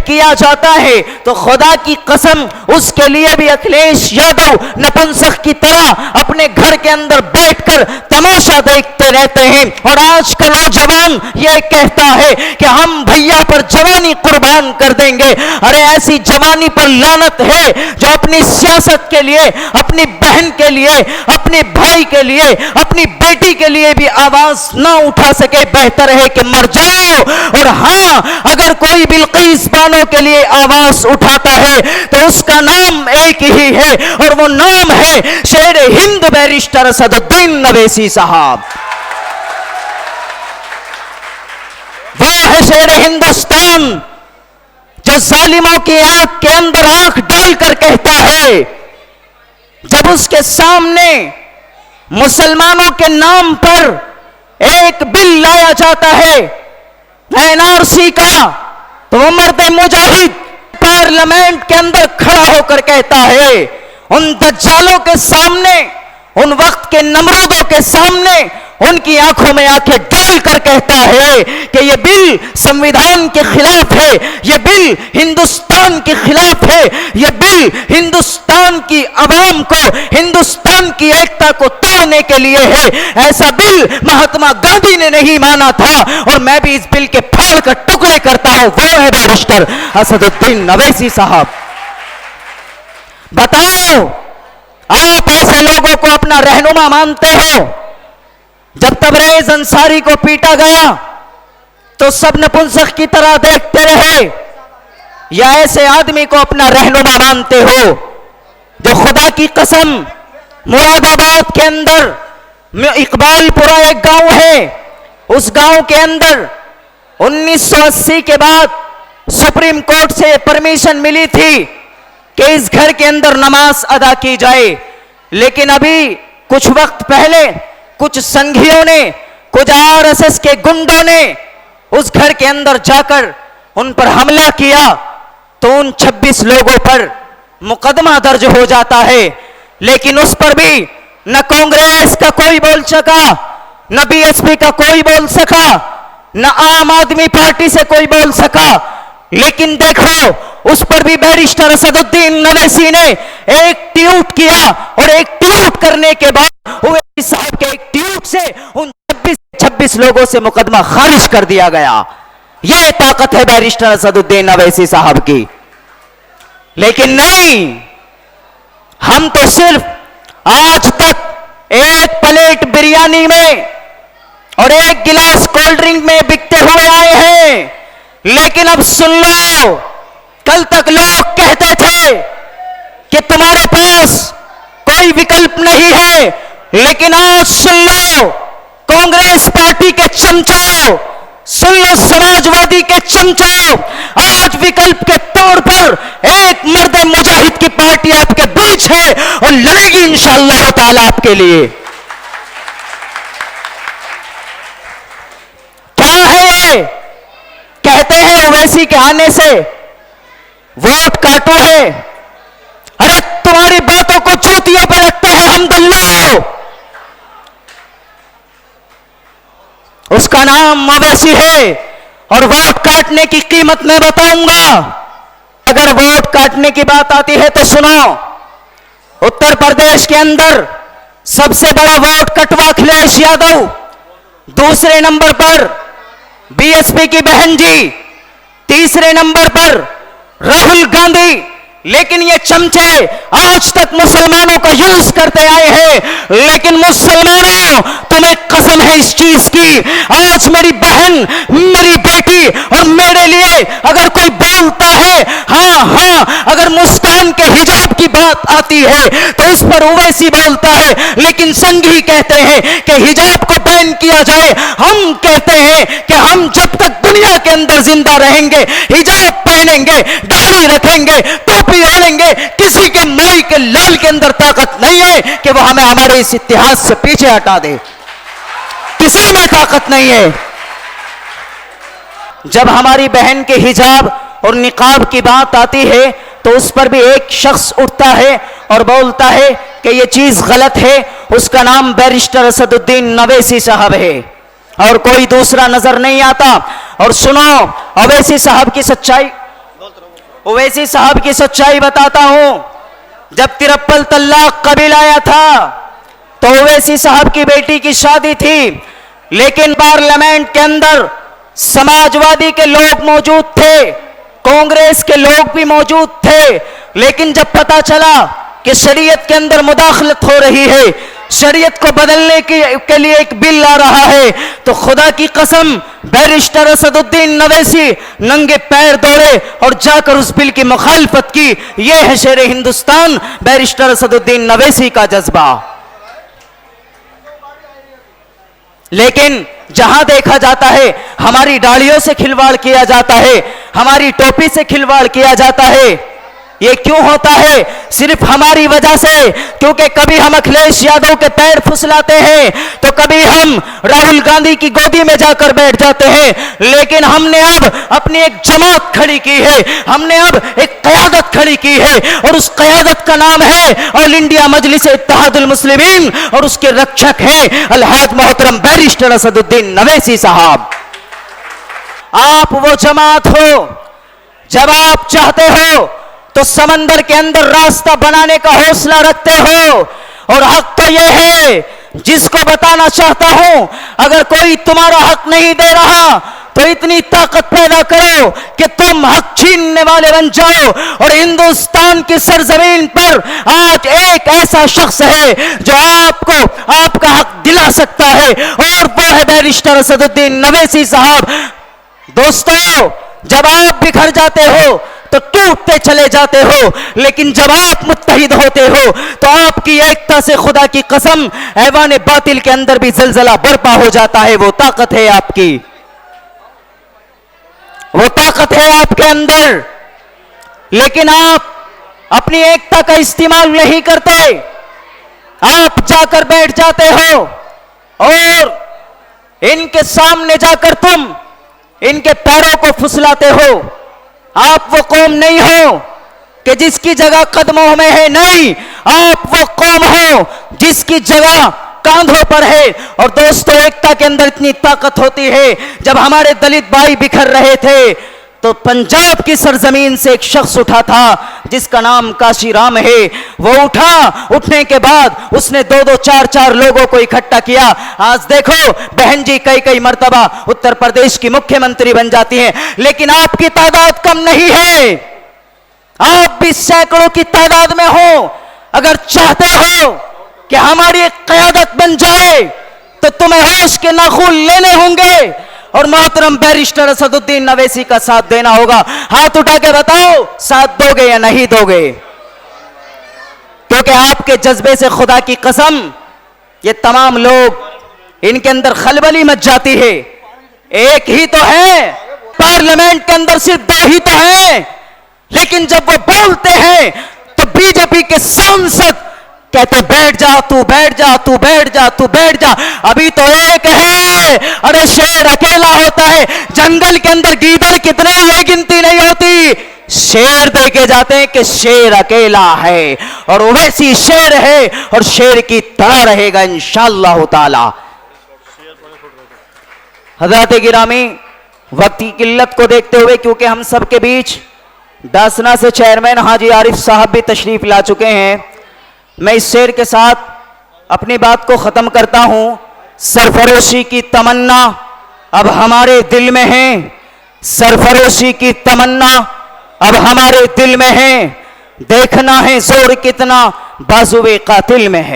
किया जाता है तो खुदा की कसम उसके लिए भी अखिलेश यादव नपुंसक की तरह अपने घर के अंदर बैठकर तमाशा देखते रहते हैं। और आज का नौजवान यह कहता है कि हम भैया पर जवानी कुर्बान कर देंगे। अरे ऐसी जवानी पर लानत है जो अपनी सियासत के लिए, अपनी बहन के लिए, अपने भाई के लिए, अपनी बेटी के लिए भी आवाज ना उठा सके। बेहतर है कि मर जाओ। और हां, अगर कोई बिल्किस बानो के लिए आवाज उठाता है तो उसका नाम एक ही है और वो नाम है शेर हिंद बैरिस्टर असदुद्दीन नवैसी साहब। वो है शेर हिंदुस्तान जो जालिमों की आंख के अंदर आंख डालकर कहता है, जब उसके सामने मुसलमानों के नाम पर एक बिल लाया जाता है एनआरसी का, तो वो मर्द मुजाहिद पार्लियामेंट के अंदर खड़ा होकर कहता है, उन दज्जालों के सामने, उन वक्त के नमरूदों के सामने उनकी आंखों में आंखें डालकर कहता है कि यह बिल संविधान के खिलाफ है, यह बिल हिंदुस्तान के खिलाफ है, यह बिल हिंदुस्तान की आवाम को, हिंदुस्तान की एकता को तोड़ने के लिए है। ऐसा बिल महात्मा गांधी ने नहीं माना था और मैं भी इस बिल के फाड़ कर टुकड़े करता हूं। वो है बैरिस्टर असदुद्दीन नवैसी साहब। बताओ, आप ऐसे लोगों को अपना रहनुमा मानते हो? जब तबरेज अंसारी को पीटा गया तो सब नपुंसक की तरह देखते रहे, या ऐसे आदमी को अपना रहनुमा मानते हो जो खुदा की कसम मुरादाबाद के अंदर इकबालपुरा एक गांव है, उस गांव के अंदर 1980 के बाद सुप्रीम कोर्ट से परमिशन मिली थी कि इस घर के अंदर नमाज अदा की जाए, लेकिन अभी कुछ वक्त पहले कुछ संघियों ने, कुछ आरएसएस के गुंडों ने उस घर के अंदर जाकर उन पर हमला किया तो उन 26 लोगों पर मुकदमा दर्ज हो जाता है। लेकिन उस पर भी न कांग्रेस का कोई बोल सका, न बीएसपी का कोई बोल सका, न आम आदमी पार्टी से कोई बोल सका। लेकिन देखो, उस पर भी बैरिस्टर असदुद्दीन नवैसी ने एक ट्वीट किया और एक ट्वीट करने के बाद ओवैसी साहब के एक ट्वीट से उन 26 लोगों से मुकदमा खारिज कर दिया गया। यह ताकत है बैरिस्टर असदुद्दीन नवैसी साहब की। लेकिन नहीं, हम तो सिर्फ आज तक एक प्लेट बिरयानी में और एक गिलास कोल्ड ड्रिंक में बिकते हुए आए हैं। लेकिन अब सुन लो, कल तक लोग कहते थे कि तुम्हारे पास कोई विकल्प नहीं है, लेकिन आज सुन लो कांग्रेस पार्टी के चमचों, सुन लो समाजवादी के चमचों, आज विकल्प के तौर पर एक मर्द मुजाहिद की पार्टी आपके बीच है और लड़ेगी इंशाअल्लाह ताला आपके लिए। क्या है ये? कहते हैं ओवैसी के आने से वोट काटो है। अरे तुम्हारी बातों को जूतियों पर लगते हैं हम दल्लो। उसका नाम ओवैसी है और वोट काटने की कीमत मैं बताऊंगा। अगर वोट काटने की बात आती है तो सुनो, उत्तर प्रदेश के अंदर सबसे बड़ा वोट कटवा अखिलेश यादव, दूसरे नंबर पर बीएसपी की बहन जी, तीसरे नंबर पर राहुल गांधी। लेकिन ये चमचे आज तक मुसलमानों का यूज करते आए हैं। लेकिन मुसलमानों, तुम्हें कसम है इस चीज की, आज मेरी बहन, मेरी बेटी और मेरे लिए अगर कोई बोलता है, हाँ, अगर मुस्कान के हिजाब की बात आती है तो उस पर ओवैसी बोलता है। लेकिन संघी कहते हैं कि हिजाब को बैन किया जाए। हम कहते हैं कि हम जब तक दुनिया के अंदर जिंदा रहेंगे हिजाब पहनेंगे, दाढ़ी रखेंगे, टोपी ओढ़ेंगे। किसी के माई के लाल के अंदर ताकत नहीं है कि वो हमें हमारे इस इतिहास से पीछे हटा दे। किसी में ताकत नहीं है। जब हमारी बहन के हिजाब और निकाब की बात आती है तो उस पर भी एक शख्स उठता है और बोलता है कि यह चीज गलत है। उसका नाम बैरिस्टर असदुद्दीन नवैसी साहब है और कोई दूसरा नजर नहीं आता। और सुनो ओवैसी साहब की सच्चाई, ओवैसी साहब की सच्चाई बताता हूं। जब 53 तलाक का बिल आया था तो ओवैसी साहब की बेटी की शादी थी, लेकिन पार्लियामेंट के अंदर समाजवादी के लोग मौजूद थे, कांग्रेस के लोग भी मौजूद थे। लेकिन जब पता चला कि शरीयत के अंदर मुदाखलत हो रही है, शरीयत को बदलने के लिए एक बिल आ रहा है, तो खुदा की कसम बैरिस्टर असदुद्दीन नवैसी नंगे पैर दौड़े और जाकर उस बिल की मुखालफत की। यह है शेर हिंदुस्तान, बैरिस्टर असदुद्दीन नवैसी का जज्बा। लेकिन जहां देखा जाता है हमारी दाढ़ियों से खिलवाड़ किया जाता है, हमारी टोपी से खिलवाड़ किया जाता है। ये क्यों होता है? सिर्फ हमारी वजह से, क्योंकि कभी हम अखिलेश यादव के पैर फुसलाते हैं तो कभी हम राहुल गांधी की गोदी में जाकर बैठ जाते हैं। लेकिन हमने अब अपनी एक जमात खड़ी की है, हमने अब एक क़यादत खड़ी की है, और उस क़यादत का नाम है ऑल इंडिया मजलिस इत्तेहादुल मुस्लिमीन, और उसके रक्षक हैं अलहाज मोहतरम बैरिस्टर असदुद्दीन नवैसी साहब। आप वो जमात हो, जब आप चाहते हो तो समंदर के अंदर रास्ता बनाने का हौसला रखते हो। और हक तो यह है जिसको बताना चाहता हूं, अगर कोई तुम्हारा हक नहीं दे रहा तो इतनी ताकत पैदा करो कि तुम हक छीनने वाले बन जाओ। और हिंदुस्तान की सरजमीन पर आज एक ऐसा शख्स है जो आपको आपका हक दिला सकता है, और वो है बैरिस्टर असदुद्दीन नवैसी साहब। दोस्तों, जब आप बिखर जाते हो तो टूटते चले जाते हो, लेकिन जब आप मुत्तहिद होते हो तो आपकी एकता से खुदा की कसम ऐवान बातिल के अंदर भी जलजला बर्पा हो जाता है। वो ताकत है आपकी, वो ताकत है आपके अंदर। लेकिन आप अपनी एकता का इस्तेमाल नहीं करते, आप जाकर बैठ जाते हो और इनके सामने जाकर तुम इनके पैरों को फुसलाते हो। आप वो कौम नहीं हो कि जिसकी जगह कदमों में है, नहीं, आप वो कौम हो जिसकी जगह कांधों पर है। और दोस्तों, एकता के अंदर इतनी ताकत होती है। जब हमारे दलित भाई बिखर रहे थे तो पंजाब की सरजमीन से एक शख्स उठा था जिसका नाम काशीराम है। वो उठा, उठने के बाद उसने 2-2, 4-4 लोगों को इकट्ठा किया। आज देखो बहन जी कई मर्तबा उत्तर प्रदेश की मुख्यमंत्री बन जाती हैं, लेकिन आपकी तादाद कम नहीं है, आप भी सैकड़ों की तादाद में हो। अगर चाहते हो कि हमारी एक क़यादत बन जाए तो तुम्हें होश के नाखून लेने होंगे और मोहतरम बैरिस्टर असदुद्दीन नवैसी का साथ देना होगा। हाथ उठा के बताओ, साथ दोगे या नहीं दोगे? क्योंकि आपके जज्बे से खुदा की कसम ये तमाम लोग, इनके अंदर खलबली मच जाती है। एक ही तो है पार्लियामेंट के अंदर, सिर्फ 2 ही तो हैं, लेकिन जब वो बोलते हैं तो बीजेपी के सांसद कहते बैठ जा तू, बैठ जा तू, बैठ जा तू, बैठ जा। अभी तो एक है, अरे शेर अकेला होता है। जंगल के अंदर गीदड़ कितने, ये गिनती नहीं होती। शेर देखे जाते हैं कि शेर अकेला है, और वैसी शेर है और शेर की तरह रहेगा इंशाअल्लाह ताला। हज़रात गिरामी, वक्त की किल्लत को देखते हुए, क्योंकि हम सब के बीच दासना से चेयरमैन हाजी आरिफ साहब भी तशरीफ ला चुके हैं, मैं इस शेर के साथ अपनी बात को खत्म करता हूं। सरफरोशी की तमन्ना अब हमारे दिल में है, सरफरोशी की तमन्ना अब हमारे दिल में है। देखना है जोर कितना बाजुए कातिल में है।